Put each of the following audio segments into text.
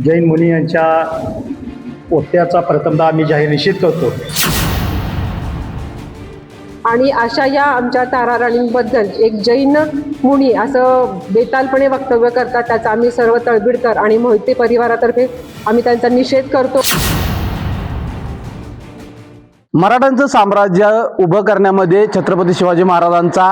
जैन मुनी यांच्या पोत्याचा प्रथमतः आम्ही जाहीर निषेध करतो. आणि अशा या आमच्या तारा राणींबद्दल एक जैन मुनी असं बेतालपणे वक्तव्य करतात, त्याचा आम्ही सर्व तळबीडकर आणि मोहिते परिवारातर्फे आम्ही त्यांचा निषेध करतो. मराठ्यांचं साम्राज्य उभं करण्यामध्ये छत्रपती शिवाजी महाराजांचा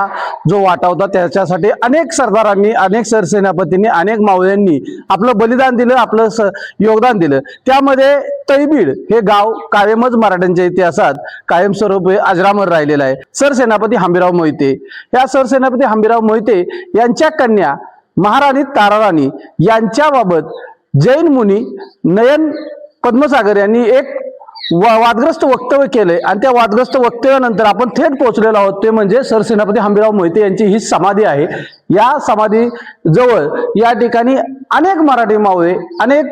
जो वाटा होता, त्याच्यासाठी अनेक सरदारांनी, अनेक सरसेनापतींनी, अनेक मावळ्यांनी आपलं बलिदान दिलं, आपलं योगदान दिलं. त्यामध्ये तळबीड हे गाव कायमच मराठ्यांच्या इतिहासात कायमस्वरूपी अजरामर राहिलेलं आहे. सरसेनापती हंबीरराव मोहिते, या सरसेनापती हंबीरराव मोहिते यांच्या कन्या महाराणी ताराराणी यांच्याबाबत जैन मुनी नयन पद्मसागर यांनी एक वादग्रस्त वक्तव्य केले आणि त्या वादग्रस्त वक्तव्यानंतर आपण थेट पोहोचलेलो आहोत. ते म्हणजे सरसेनापती हंबीरराव मोहिते यांची ही समाधी आहे. या समाधी जवळ या ठिकाणी अनेक मराठी मावळे, अनेक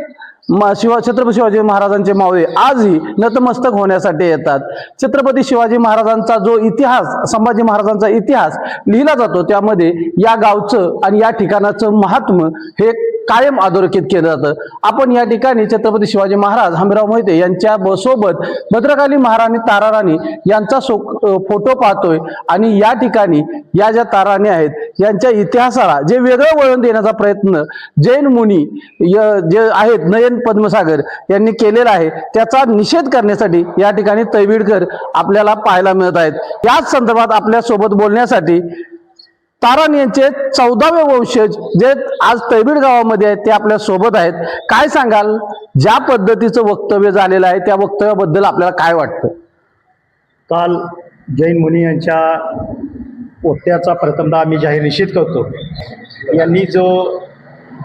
छत्रपती शिवाजी महाराजांचे मावळे आजही नतमस्तक होण्यासाठी येतात. छत्रपती शिवाजी महाराजांचा जो इतिहास, संभाजी महाराजांचा इतिहास लिहिला जातो, त्यामध्ये या गावचं आणि या ठिकाणाचं महात्म्य हे कायम अधोरेखित केलं जातं. आपण या ठिकाणी छत्रपती शिवाजी महाराज हंबीरराव मोहिते यांच्या सोबत भद्रकाली महाराणी ताराराणी यांचा फोटो पाहतोय. आणि या ठिकाणी या ज्या ताराराणी आहेत यांच्या इतिहासाला जे वेगळं वळण देण्याचा प्रयत्न जैन मुनी जे आहेत नयन पद्मसागर यांनी केलेला आहे, त्याचा निषेध करण्यासाठी या ठिकाणी तळबीडकर आपल्याला पाहायला मिळत आहेत. याच संदर्भात आपल्या सोबत बोलण्यासाठी ताराराणी यांचे 14वे वंशज जे आज तळबीड गावामध्ये आहेत ते आपल्या सोबत आहेत. काय सांगाल, ज्या पद्धतीचं वक्तव्य झालेलं आहे त्या वक्तव्याबद्दल आपल्याला काय वाटतं? काल जैन मुनी यांच्या पोत्याचा प्रथमतः आम्ही जाहीर निषेध करतो. यांनी जो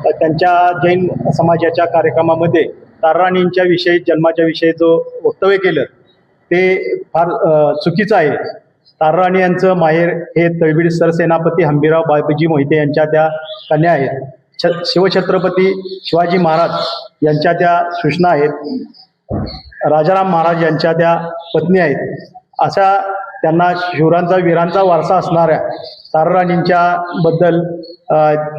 त्यांच्या जैन समाजाच्या कार्यक्रमामध्ये ताराराणींच्या विषयी, जन्माच्या विषयी जो वक्तव्य केलं ते फार चुकीचं आहे. ताराराणी यांचं माहेर हे तळबीड सरसेनापती हंबीरराव बाळजी मोहिते यांच्या त्या कन्या आहेत. शिवछत्रपती शिवाजी महाराज यांच्या त्या सुषमा आहेत. राजाराम महाराज यांच्या त्या पत्नी आहेत. अशा त्यांना शिवरांचा, वीरांचा वारसा असणाऱ्या ताराराणींच्या बद्दल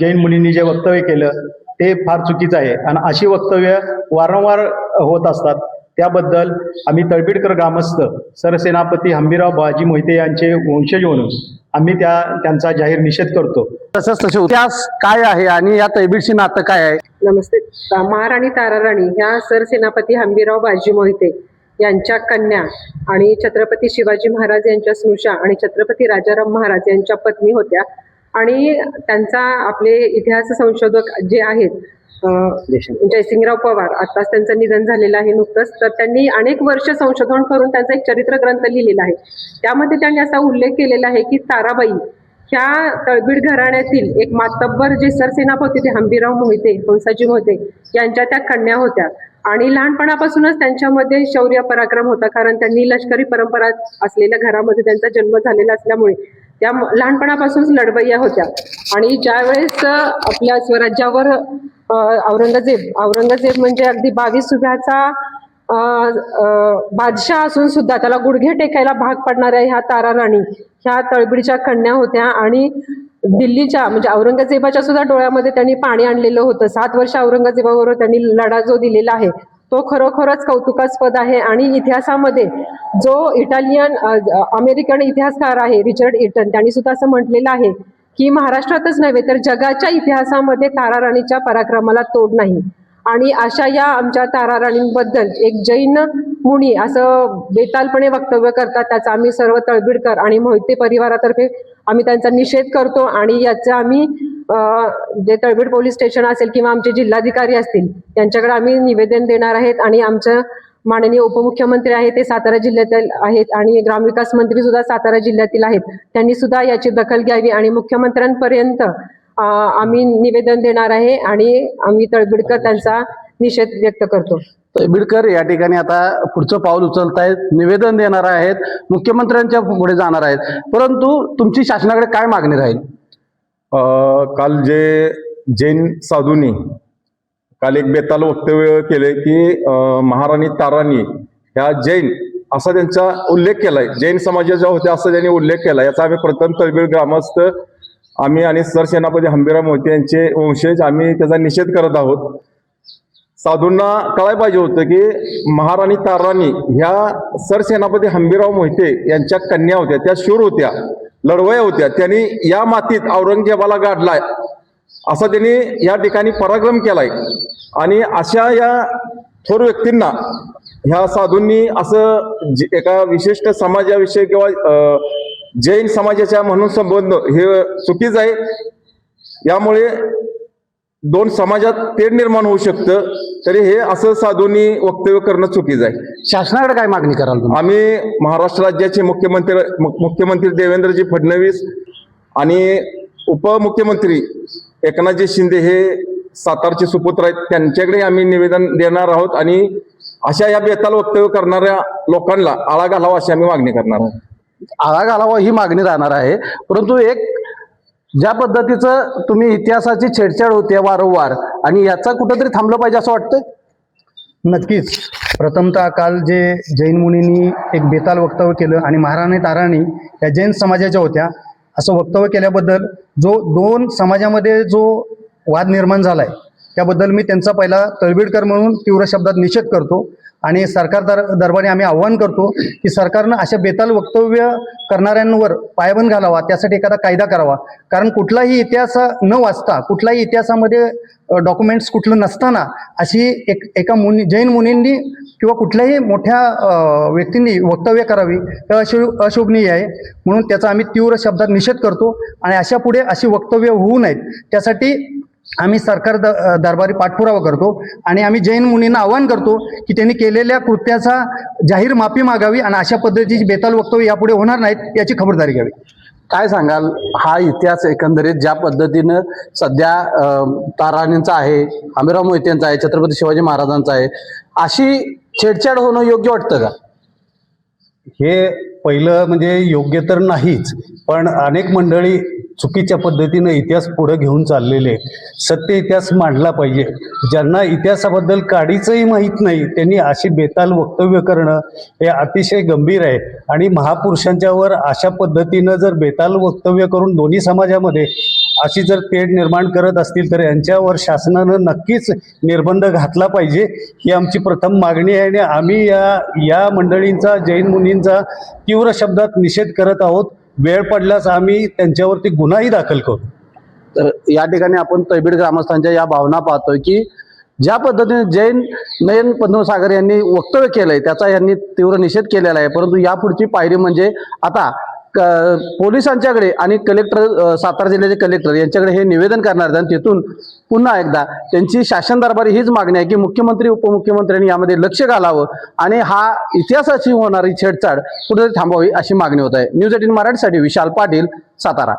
जैन मुनींनी जे वक्तव्य केलं ते फार चुकीचं आहे. आणि अशी वक्तव्य वारंवार होत असतात. त्याबद्दल आम्ही तळबीडकर ग्रामस्थ सरसेनापती हंबीरराव बाळजी मोहिते यांचे वंशज म्हणून आम्ही त्यांचा जाहीर निषेध करतो. तसंच इतिहास काय आहे आणि या तळबीडशी नातं काय आहे? नमस्ते. महाराणी ताराराणी ह्या सरसेनापती हंबीरराव बाळजी मोहिते यांच्या कन्या आणि छत्रपती शिवाजी महाराज यांच्या स्नुषा आणि छत्रपती राजाराम महाराज यांच्या पत्नी होत्या. आणि त्यांचा आपले इतिहास संशोधक जे आहेत जयसिंगराव पवार, आत्ताच त्यांचं निधन झालेलं आहे नुकतंच, तर त्यांनी अनेक वर्ष संशोधन करून त्यांचा एक चरित्र ग्रंथ लिहिलेला आहे. त्यामध्ये त्यांनी असा उल्लेख केलेला आहे की ताराबाई ह्या तळबीड घराण्यातील एक मातब्बर जे सरसेनापती होते हंबीरराव मोहिते, हंसाजी मोहिते यांच्या त्या कन्या होत्या. आणि लहानपणापासूनच त्यांच्यामध्ये शौर्य पराक्रम होता, कारण त्यांनी लष्करी परंपरा असलेल्या घरामध्ये त्यांचा जन्म झालेला असल्यामुळे त्या लहानपणापासूनच लढवय्या होत्या. आणि ज्यावेळेस आपल्या स्वराज्यावर औरंगजेब म्हणजे अगदी 22 सुभ्याचा बादशाह असून सुद्धा त्याला गुडघे टेकायला भाग पडणाऱ्या ह्या ताराराणी ह्या तळबीडच्या कन्या होत्या. आणि दिल्लीच्या म्हणजे औरंगजेबाच्या सुद्धा डोळ्यामध्ये त्यांनी पाणी आणलेलं होतं. 7 वर्ष औरंगजेबाबरोबर त्यांनी लढा जो दिलेला आहे तो खरोखरच कौतुकास्पद आहे. आणि इतिहासामध्ये जो अमेरिकन इतिहासकार आहे रिचर्ड ईटन, त्यांनी सुद्धा असं म्हटलेलं आहे की महाराष्ट्रातच नव्हे तर जगाच्या इतिहासामध्ये ताराराणीच्या पराक्रमाला तोड नाही. आणि अशा या आमच्या ताराराणींबद्दल एक जैन मुनी असं बेतालपणे वक्तव्य करतात, त्याचा आम्ही सर्व तळबीडकर आणि मोहिते परिवारातर्फे आम्ही त्यांचा निषेध करतो. आणि याचं आम्ही जे तळबीड पोलीस स्टेशन असेल किंवा आमचे जिल्हाधिकारी असतील त्यांच्याकडे आम्ही निवेदन देणार आहेत. आणि आमचं माननीय उपमुख्यमंत्री आहेत ते सातारा जिल्ह्यातील आहेत आणि ग्रामविकास मंत्री सुद्धा सातारा जिल्ह्यातील आहेत, त्यांनी सुद्धा याची दखल घ्यावी आणि मुख्यमंत्र्यांपर्यंत आम्ही निवेदन देणार आहे. आणि आम्ही तळबीडकर त्यांचा निषेध व्यक्त करतो. तळबीडकर या ठिकाणी आता पुढचं पाऊल उचलत आहेत, निवेदन देणार आहेत, मुख्यमंत्र्यांच्या पुढे जाणार आहेत. परंतु तुमची शासनाकडे काय मागणी राहील? काल जे जैन साधूंनी काल एक बेताल वक्तव्य केले की महाराणी ताराराणी ह्या जैन असा त्यांचा उल्लेख केलाय, जैन समाजाच्या होत्या असा त्यांनी उल्लेख केला. याचा आम्ही प्रथम तळबीड ग्रामस्थ आम्ही आणि सरसेनापती हंबीरराव मोहिते यांचे वंशज आम्ही त्याचा निषेध करत आहोत. साधूंना कळायला पाहिजे होतं की महाराणी ताराणी ह्या सरसेनापती हंबीरराव मोहिते यांच्या कन्या होत्या, त्या शूर होत्या, लढवया होत्या. त्यांनी या मातीत औरंगजेबाला गाडलाय, असा त्यांनी या ठिकाणी पराक्रम केलाय. आणि अशा या थोर व्यक्तींना ह्या साधूंनी असं एका विशिष्ट समाजाविषयी किंवा जैन समाजाच्या म्हणून संबंध हे चुकीचं आहे. यामुळे दोन समाजात तेढ निर्माण होऊ शकतं. तरी हे असं साधूंनी वक्तव्य करणं चुकीचं आहे. शासनाकडे काय मागणी कराल तुम्ही? आम्ही महाराष्ट्र राज्याचे मुख्यमंत्री देवेंद्रजी फडणवीस आणि उपमुख्यमंत्री एकनाथजी शिंदे हे सातारचे सुपुत्र आहेत, त्यांच्याकडे आम्ही निवेदन देणार आहोत आणि अशा या बेताल वक्तव्य करणाऱ्या लोकांना आळा घालावा अशी आम्ही मागणी करणार आहोत. आळा घालावा ही मागणी राहणार आहे. परंतु एक ज्या पद्धतीचं तुम्ही इतिहासाची छेडछाड होते वारंवार, आणि याचा कुठंतरी थांबलं पाहिजे असं वाटतंय. नक्कीच. प्रथमतः काल जे जैन मुनींनी एक बेताल वक्तव्य केलं आणि महाराणी ताराणी या जैन समाजाच्या होत्या असं वक्तव्य केल्याबद्दल जो दोन समाजामध्ये जो वाद निर्माण झालाय त्याबद्दल मी त्यांचा पहिला तळबीडकर म्हणून तीव्र शब्दात निषेध करतो. आणि सरकार दरबारी आम्ही आव्हान करतो की सरकारनं अशा बेताल वक्तव्य करणाऱ्यांवर पायबंद घालावा, त्यासाठी एखादा कायदा करावा. कारण कुठलाही इतिहास न वाचता, कुठलाही इतिहासामध्ये डॉक्युमेंट्स कुठलं नसताना अशी एका जैन मुनींनी किंवा कुठल्याही मोठ्या व्यक्तींनी वक्तव्य करावी तर अशोभनीय आहे. म्हणून त्याचा आम्ही तीव्र शब्दात निषेध करतो आणि अशा पुढे अशी वक्तव्य होऊ नयेत त्यासाठी आम्ही सरकार दरबारी पाठपुरावा करतो. आणि आम्ही जैन मुनींना आवाहन करतो की त्यांनी केलेल्या कृत्याचा जाहीर माफी मागावी आणि अशा पद्धतीची बेताल वक्तव्य यापुढे होणार नाहीत याची खबरदारी घ्यावी. काय सांगाल, हा इतिहास एकंदरीत ज्या पद्धतीनं सध्या ताराणींचा आहे, हंबीरराव मोहितेंचा आहे, छत्रपती शिवाजी महाराजांचा आहे, अशी छेडछाड होणं योग्य वाटतं का? हे पहिलं म्हणजे योग्य तर नाहीच, पण अनेक मंडळी चुकीच्या पद्धतीनं इतिहास पुढे घेऊन चाललेले आहेत. सत्य इतिहास मांडला पाहिजे. ज्यांना इतिहासाबद्दल काडीचंही माहीत नाही त्यांनी अशी बेताल वक्तव्य करणं हे अतिशय गंभीर आहे. आणि महापुरुषांच्यावर अशा पद्धतीनं जर बेताल वक्तव्य करून दोन्ही समाजामध्ये अशी जर तेढ निर्माण करत असतील तर यांच्यावर शासनानं नक्कीच निर्बंध घातला पाहिजे, ही आमची प्रथम मागणी आहे. आणि आम्ही या मंडळींचा, जैन मुनींचा तीव्र शब्दात निषेध करत आहोत. वेळ पडल्यास आम्ही त्यांच्यावरती गुन्हाही दाखल करू. तर या ठिकाणी आपण तळबीड ग्रामस्थांच्या या भावना पाहतोय की ज्या पद्धतीने जैन नयन पद्मसागर यांनी वक्तव्य केलंय त्याचा यांनी तीव्र निषेध केलेला आहे. परंतु यापुढची पायरी म्हणजे आता पोलिसांच्याकडे आणि कलेक्टर, सातारा जिल्ह्याचे कलेक्टर यांच्याकडे हे निवेदन करणार आहेत. आणि तिथून पुन्हा एकदा त्यांची शासन दरबारी हीच मागणी आहे की मुख्यमंत्री उपमुख्यमंत्र्यांनी यामध्ये लक्ष घालावं आणि हा इतिहासाची होणारी छेडछाड कुठेतरी थांबवावी अशी मागणी होत आहे. न्यूज 18 मराठीसाठी विशाल पाटील, सातारा.